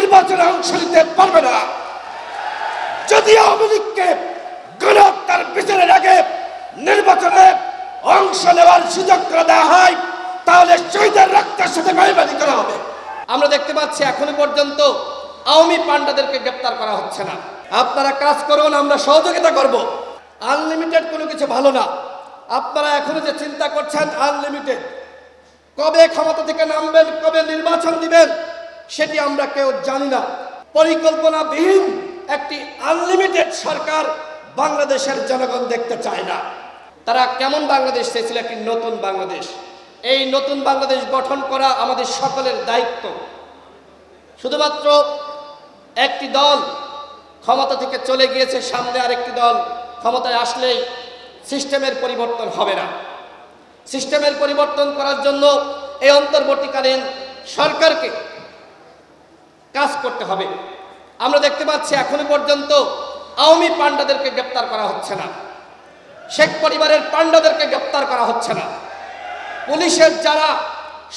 নির্বাচনে অংশ নিতে পারবে না। যদি আওয়ামী লীগকে গণহত্যার বিচারের আগে নির্বাচনে অংশ নেওয়ার সুযোগ করে দেওয়া হয়, তাহলে শহীদের রক্তের সাথে বেইমানি করা হবে। আমরা দেখতে পাচ্ছি এখনো পর্যন্ত আওয়ামী পান্ডাদেরকে গ্রেপ্তার করা হচ্ছে না। আপনারা কাজ করুন, আমরা সহযোগিতা করব। আনলিমিটেড কোনো কিছু ভালো না। আপনারা এখনো যে চিন্তা করছেন আনলিমিটেড, কবে ক্ষমতা থেকে নামবেন, কবে নির্বাচন দিবেন, সেটি আমরা কেউ জানি না। পরিকল্পনাবিহীন একটি আনলিমিটেড সরকার বাংলাদেশের জনগণ দেখতে চায় না। তারা কেমন বাংলাদেশ চেয়েছিল? একটি নতুন বাংলাদেশ। এই নতুন বাংলাদেশ গঠন করা আমাদের সকলের দায়িত্ব। শুধুমাত্র একটি দল ক্ষমতা থেকে চলে গিয়েছে, সামনে আরেকটি দল ক্ষমতায় আসলেই সিস্টেমের পরিবর্তন হবে না। সিস্টেমের পরিবর্তন করার জন্য এই অন্তর্বর্তীকালীন সরকারকে কাজ করতে হবে। আমরা দেখতে পাচ্ছি এখনো পর্যন্ত আওয়ামী পান্ডাদেরকে গ্রেপ্তার করা হচ্ছে না, শেখ পরিবারের পান্ডাদেরকে গ্রেপ্তার করা হচ্ছে না। পুলিশের যারা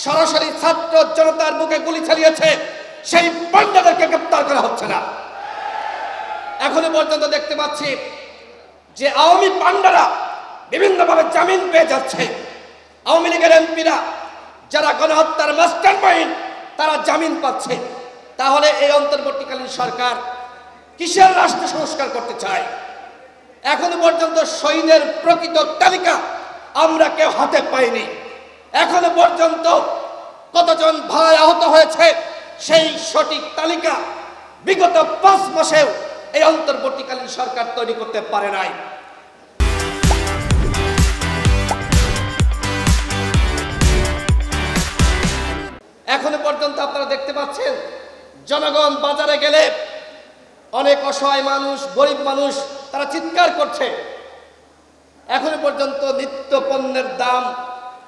সরাসরি ছাত্র জনতার বুকে গুলি চালিয়েছে, সেই পান্ডাদেরকে গ্রেপ্তার করা হচ্ছে না। এখনো পর্যন্ত দেখতে পাচ্ছি যে আওয়ামী পান্ডারা বিভিন্নভাবে জামিন পেয়ে যাচ্ছে। আওয়ামী লীগের এমপিরা যারা গণহত্যার মাস্টার মাইন্ড, তারা জামিন পাচ্ছে। তাহলে এই অন্তর্বর্তীকালীন সরকার কিসের রাষ্ট্র সংস্কার করতে চায়? এখনো পর্যন্ত শহীদের প্রকৃত তালিকা আমরা কেউ হাতে পাইনি। এখনো পর্যন্ত কতজন ভাই আহত হয়েছে, সেই সঠিক তালিকা বিগত 5 মাসেও এই অন্তর্বর্তীকালীন সরকার তৈরি করতে পারে নাই। এখনো পর্যন্ত আপনারা দেখতে পাচ্ছেন জনগণ বাজারে গেলে অনেক অসহায় মানুষ, গরিব মানুষ, তারা চিৎকার করছে। এখনো পর্যন্ত নিত্য পণ্যের দাম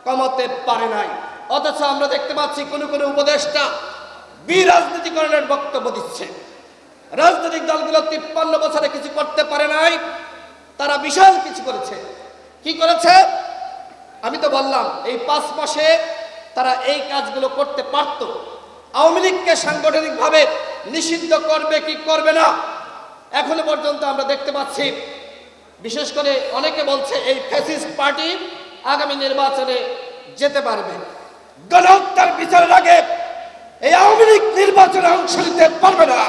কমাতে পারে নাই। অথচ আমরা দেখতে পাচ্ছি কোন কোন উপদেষ্টা বিরাজনীতিকরণের বক্তব্য দিচ্ছে। রাজনৈতিক দলগুলো 53 বছরে কিছু করতে পারে নাই, তারা বিশাল কিছু করেছে। কি করেছে? আমি তো বললাম এই 5 মাসে তারা এই কাজগুলো করতে পারত। আওয়ামী লীগকে সাংগঠনিকভাবে নিষিদ্ধ করবে কি করবে না, এখনো পর্যন্ত আমরা দেখতে পাচ্ছি। বিশেষ করে অনেকে বলছে এই ফ্যাসিস্ট পার্টি আগামী নির্বাচনে যেতে পারবে। গণহত্যার বিচারের আগে এই আওয়ামী লীগ নির্বাচনে অংশ নিতে পারবে না।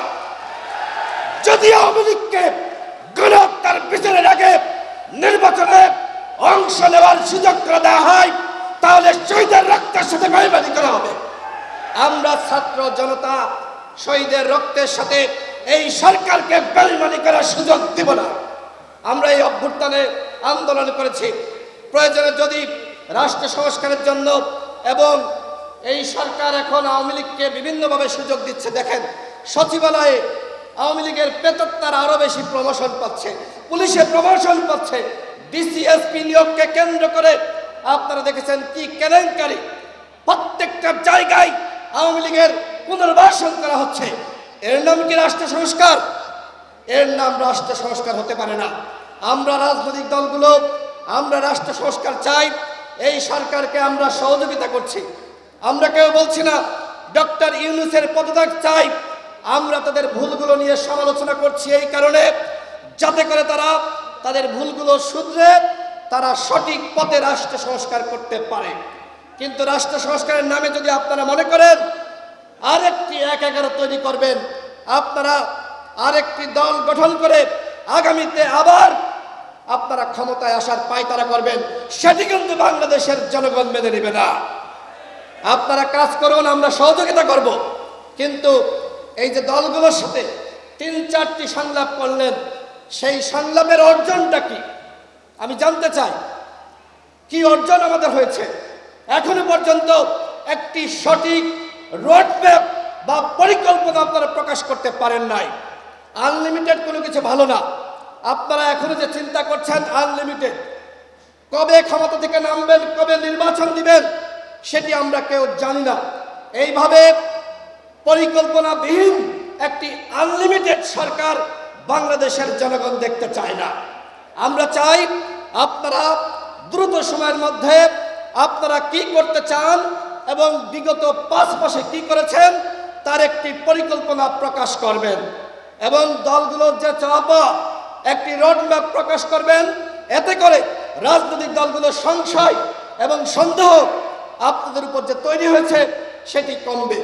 যদি আওয়ামী লীগকে গণহত্যার বিচারের আগে নির্বাচনে অংশ নেওয়ার সুযোগ করে দেওয়া হয়, তাহলে শহীদের রক্তের সাথে বেইমানি করা হবে। আমরা ছাত্র জনতা শহীদের রক্তের সাথে এই সরকারকে বেইমানি করার সুযোগ দিব না। আমরা এই অভ্যুত্থানে আন্দোলন করেছি। প্রয়োজনে যদি রাষ্ট্র সংস্কারের জন্য, এবং এই সরকার এখন আওয়ামী লীগকে বিভিন্নভাবে সুযোগ দিচ্ছে। দেখেন, সচিবালয়ে আওয়ামী লীগের প্রেতাত্মার আরো বেশি প্রমোশন পাচ্ছে, পুলিশে প্রমোশন পাচ্ছে। ডিসিএসপি নিয়োগকে কেন্দ্র করে আপনারা দেখেছেন কি কেলেঙ্কারি। প্রত্যেকটা জায়গায় আওয়ামী লীগের পুনর্বাসন করা হচ্ছে। এর নাম কি রাষ্ট্র সংস্কার? এর নাম রাষ্ট্র সংস্কার হতে পারে না। আমরা রাজনৈতিক দলগুলো আমরা রাষ্ট্র সংস্কার চাই। এই সরকারকে আমরা সহযোগিতা করছি। আমরা কেউ বলছি না ডক্টর ইউনূসের পদত্যাগ চাই। আমরা তাদের ভুলগুলো নিয়ে সমালোচনা করছি এই কারণে, যাতে করে তারা তাদের ভুলগুলো শুধরে তারা সঠিক পথে রাষ্ট্র সংস্কার করতে পারে। কিন্তু রাষ্ট্র সংস্কারের নামে যদি আপনারা মনে করেন আরেকটি 1-11 তৈরি করবেন, আপনারা আরেকটি দল গঠন করে আগামীতে আবার আপনারা ক্ষমতায় আসার পায়তারা করবেন, সেটি কিন্তু বাংলাদেশের জনগণ মেনে নেবে না। আপনারা কাজ করুন, আমরা সহযোগিতা করব। কিন্তু এই যে দলগুলোর সাথে 3-4টি সংলাপ করলেন, সেই সংলাপের অর্জনটা কি আমি জানতে চাই। কি অর্জন আমাদের হয়েছে? এখনো পর্যন্ত একটি সঠিক রোডম্যাপ বা পরিকল্পনা আপনারা প্রকাশ করতে পারেন নাই। আনলিমিটেড কোনো কিছু ভালো না। আপনারা এখনো যে চিন্তা করছেন আনলিমিটেড, কবে ক্ষমতা থেকে নামবেন, কবে নির্বাচন দিবেন, সেটি আমরা কেউ জানি না। এইভাবে পরিকল্পনাবিহীন একটি আনলিমিটেড সরকার বাংলাদেশের জনগণ দেখতে চায় না। আমরা চাই আপনারা দ্রুত সময়ের মধ্যে আপনারা কি করতে চান এবং বিগত 5 মাসে কি করেছেন তার একটি পরিকল্পনা প্রকাশ করবেন এবং দলগুলোর যে চাপা একটি রোডম্যাপ প্রকাশ করবেন। এতে করে রাজনৈতিক দলগুলোর সংশয় এবং সন্দেহ আপনাদের উপর যে তৈরি হয়েছে সেটি কমবে।